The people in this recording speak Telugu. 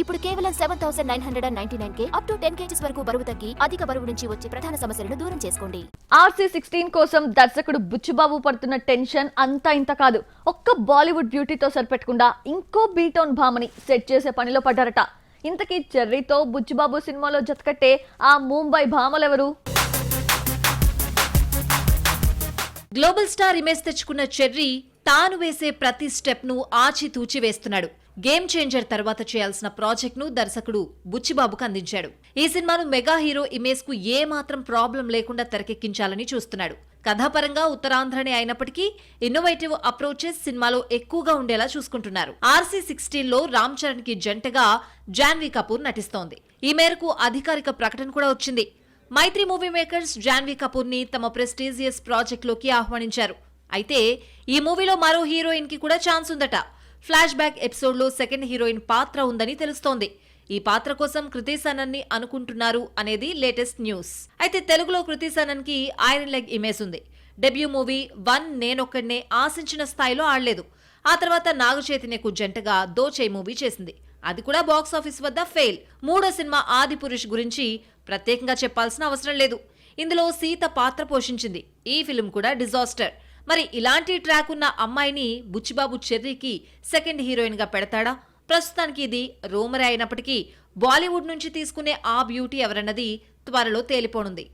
ఇప్పుడు కేవలం 7,999 అప్ టు 10 kgs వరకు బరువు తగ్గి అధిక బరువు నుంచి వచ్చే ప్రధాన సమస్యలను దూరం చేసుకోండి. RC16 కోసం దర్శకుడు బుచ్చిబాబు పడుతున్న టెన్షన్ అంతా ఇంత కాదు. ఒక్క బాలీవుడ్ బ్యూటీతో సరిపెట్టకుండా ఇంకో బీటౌన్ భామని సెట్ చేసే పనిలో పడ్డారట. ఇంతకీ చెర్రీతో బుచ్చిబాబు సినిమాలో జతకట్టే ఆ ముంబై భామలెవరు? గ్లోబల్ స్టార్ ఇమేజ్ తెచ్చుకున్న చెర్రీ తాను వేసే ప్రతి స్టెప్ ను ఆచితూచి వేస్తున్నాడు. గేమ్ చేంజర్ తర్వాత చేయాల్సిన ప్రాజెక్ట్ ను దర్శకుడు బుచ్చిబాబుకు అందించాడు. ఈ సినిమాను మెగా హీరో ఇమేజ్ కు ఏ మాత్రం ప్రాబ్లం లేకుండా తెరకెక్కించాలని చూస్తున్నాడు. కథాపరంగా ఉత్తరాంధ్రనే అయినప్పటికీ ఇన్నోవేటివ్ అప్రోచెస్ సినిమాలో ఎక్కువగా ఉండేలా చూసుకుంటున్నారు. RC16 లో రామ్ చరణ్ కి జంటగా జాన్వీ కపూర్ నటిస్తోంది. ఈ మేరకు అధికారిక ప్రకటన కూడా వచ్చింది. మైత్రి మూవీ మేకర్స్ జాన్వీ కపూర్ ని తమ ప్రెస్టీజియస్ ప్రాజెక్ట్ లోకి ఆహ్వానించారు. అయితే ఈ మూవీలో మరో హీరోయిన్ కి కూడా ఛాన్స్ ఉందట. ఫ్లాష్ బ్యాక్ ఎపిసోడ్ లో సెకండ్ హీరోయిన్ పాత్ర ఉందని తెలుస్తోంది. ఈ పాత్ర కోసం కృతి సనన్ ని అనుకుంటున్నారు అనేది లేటెస్ట్ న్యూస్. అయితే తెలుగులో కృతి సనన్ కి ఐరన్ లెగ్ ఇమేజ్ ఉంది. డెబ్యూ మూవీ 1 నేనొక్కడినే ఆశించిన స్థాయిలో ఆడలేదు. ఆ తర్వాత నాగచైతన్యకు జంటగా దోచై మూవీ చేసింది. అది కూడా బాక్స్ ఆఫీస్ వద్ద ఫెయిల్. మూడో సినిమా ఆదిపురుష్ గురించి ప్రత్యేకంగా చెప్పాల్సిన అవసరం లేదు. ఇందులో సీత పాత్ర పోషించింది. ఈ ఫిల్మ్ కూడా డిజాస్టర్. మరి ఇలాంటి ట్రాక్ ఉన్న అమ్మాయిని బుచ్చిబాబు చెర్రీకి సెకండ్ హీరోయిన్ గా పెడతాడా? ప్రస్తుతానికి ఇది రూమరే అయినప్పటికీ బాలీవుడ్ నుంచి తీసుకునే ఆ బ్యూటీ ఎవరన్నది త్వరలో తేలిపోనుంది.